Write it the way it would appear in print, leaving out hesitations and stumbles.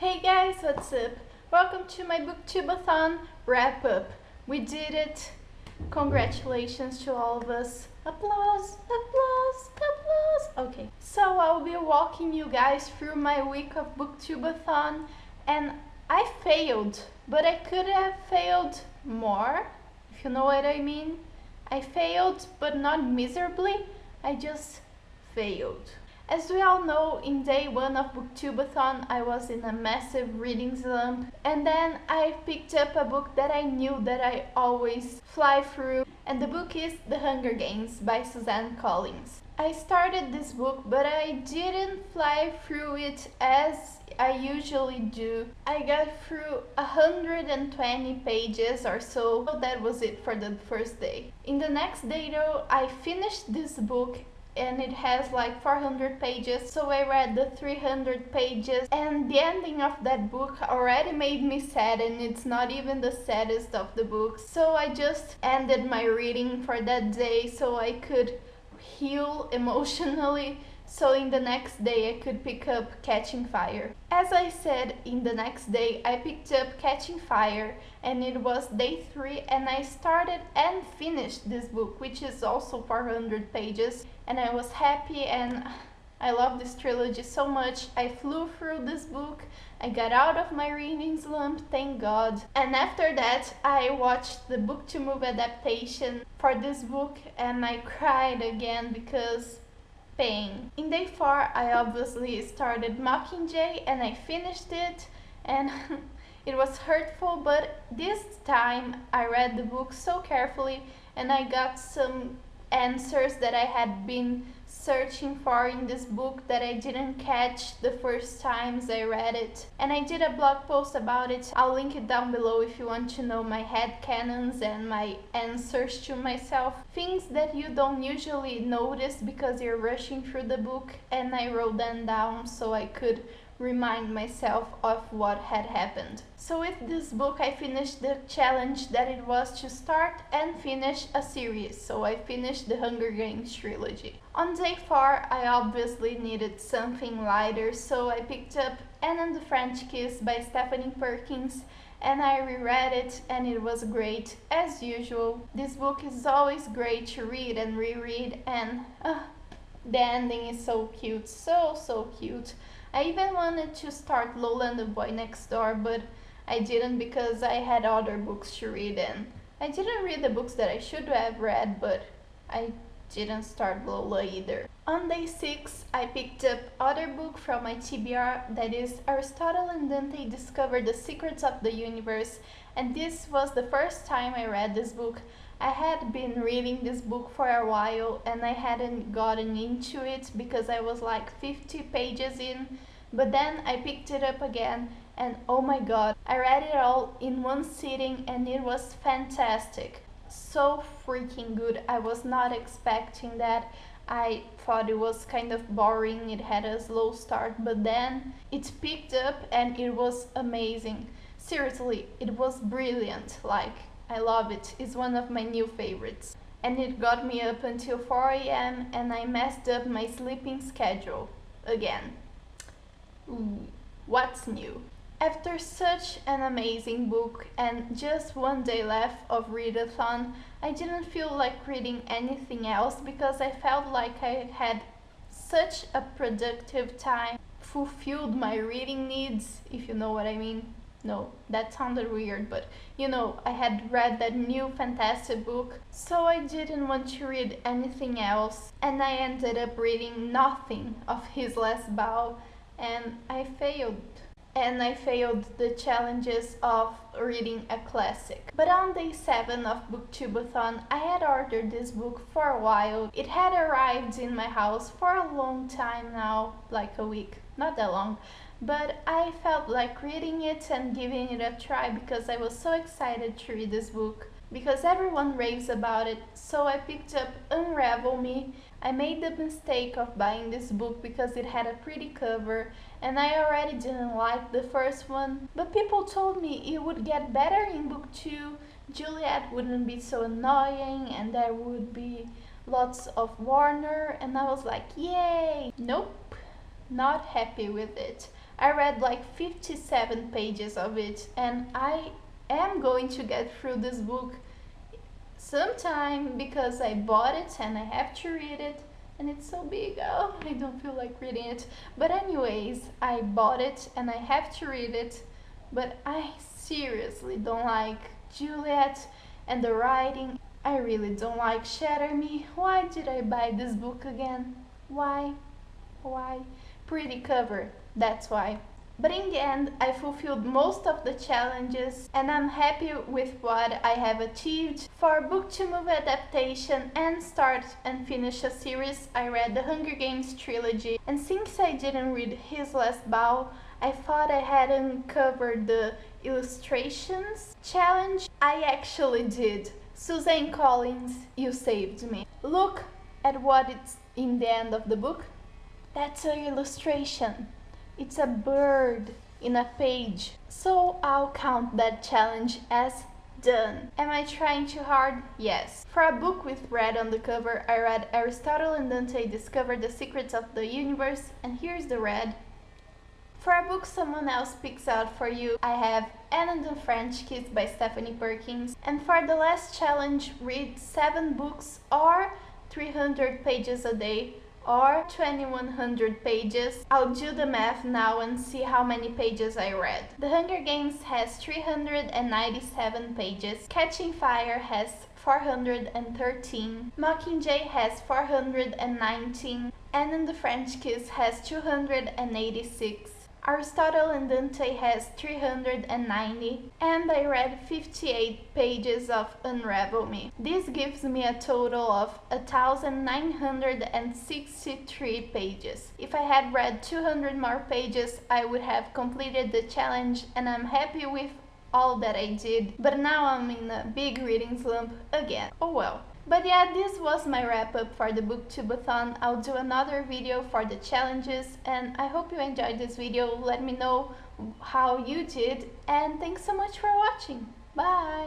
Hey guys, what's up? Welcome to my Booktube-a-thon Wrap Up. We did it. Congratulations to all of us. Applause, applause, applause. Okay, so I'll be walking you guys through my week of Booktube-a-thon, and I failed, but I could have failed more, if you know what I mean. I failed, but not miserably. I just failed. As we all know, in day one of Booktube-a-thon, I was in a massive reading slump, and then I picked up a book that I knew that I always fly through, and the book is The Hunger Games by Suzanne Collins. I started this book, but I didn't fly through it as I usually do. I got through 120 pages or so. That was it for the first day. In the next day though, I finished this book and it has like 400 pages, so I read the 300 pages, and the ending of that book already made me sad, and it's not even the saddest of the books. So I just ended my reading for that day so I could heal emotionally, so in the next day I could pick up Catching Fire. As I said, in the next day I picked up Catching Fire, and it was day 3, and I started and finished this book, which is also 400 pages, and I was happy, and I love this trilogy so much. I flew through this book, I got out of my reading slump, thank God. And after that I watched the Booktube adaptation for this book, and I cried again because pain. In day 4 I obviously started Mockingjay and I finished it, and it was hurtful, but this time I read the book so carefully and I got some answers that I had been searching for in this book that I didn't catch the first times I read it. And I did a blog post about it. I'll link it down below if you want to know my headcanons and my answers to myself. Things that you don't usually notice because you're rushing through the book, and I wrote them down so I could remind myself of what had happened. So with this book I finished the challenge that it was to start and finish a series, so I finished the Hunger Games trilogy. On day 4 I obviously needed something lighter, so I picked up Anne and the French Kiss by Stephanie Perkins, and I reread it, and it was great as usual. This book is always great to read and reread, and the ending is so cute, so cute. I even wanted to start Lola and the Boy Next Door, but I didn't because I had other books to read, and I didn't read the books that I should have read, but I didn't start Lola either. On day 6 I picked up other book from my TBR, that is Aristotle and Dante Discover the Secrets of the Universe, and this was the first time I read this book. I had been reading this book for a while and I hadn't gotten into it because I was like 50 pages in, but then I picked it up again and oh my god, I read it all in one sitting and it was fantastic. So freaking good. I was not expecting that. I thought it was kind of boring, it had a slow start, but then it picked up and it was amazing. Seriously, it was brilliant. Like, I love it. It's one of my new favorites. And it got me up until 4 AM and I messed up my sleeping schedule again. Ooh, what's new? After such an amazing book and just one day left of readathon, I didn't feel like reading anything else because I felt like I had such a productive time, fulfilled my reading needs, if you know what I mean. No, that sounded weird, but you know, I had read that new fantastic book, so I didn't want to read anything else, and I ended up reading nothing of his last bow, and I failed. And I failed the challenges of reading a classic. But on day 7 of Booktube-a-thon, I had ordered this book for a while. It had arrived in my house for a long time now, like a week, not that long. But I felt like reading it and giving it a try because I was so excited to read this book, because everyone raves about it. So I picked up Unravel Me. I made the mistake of buying this book because it had a pretty cover and I already didn't like the first one, but people told me it would get better in book 2, Juliet wouldn't be so annoying and there would be lots of Warner, and I was like, yay! Nope, not happy with it. I read like 57 pages of it, and I am going to get through this book sometime because I bought it and I have to read it, and it's so big. Oh, I don't feel like reading it. But anyways, I bought it and I have to read it, but I seriously don't like Juliet and the writing. I really don't like Shatter Me. Why did I buy this book again? Why? Pretty cover, that's why. But in the end, I fulfilled most of the challenges and I'm happy with what I have achieved. For book-to-movie adaptation and start and finish a series, I read the Hunger Games trilogy, and since I didn't read His Last Ball, I thought I hadn't covered the illustrations challenge. I actually did. Suzanne Collins, you saved me. Look at what it's in the end of the book. That's an illustration. It's a bird in a page. So I'll count that challenge as done. Am I trying too hard? Yes. For a book with red on the cover, I read Aristotle and Dante Discover the Secrets of the Universe, and here's the red. For a book someone else picks out for you, I have Anne and the French Kiss by Stephanie Perkins. And for the last challenge, read 7 books or 300 pages a day or 2100 pages. I'll do the math now and see how many pages I read. The Hunger Games has 397 pages, Catching Fire has 413, Mockingjay has 419, Anne and the French Kiss has 286. Aristotle and Dante has 390, and I read 58 pages of Unravel Me. This gives me a total of 1963 pages. If I had read 200 more pages, I would have completed the challenge, and I'm happy with all that I did, but now I'm in a big reading slump again. Oh well. But yeah, this was my wrap up for the Booktube-a-thon. I'll do another video for the challenges, and I hope you enjoyed this video. Let me know how you did, and thanks so much for watching. Bye!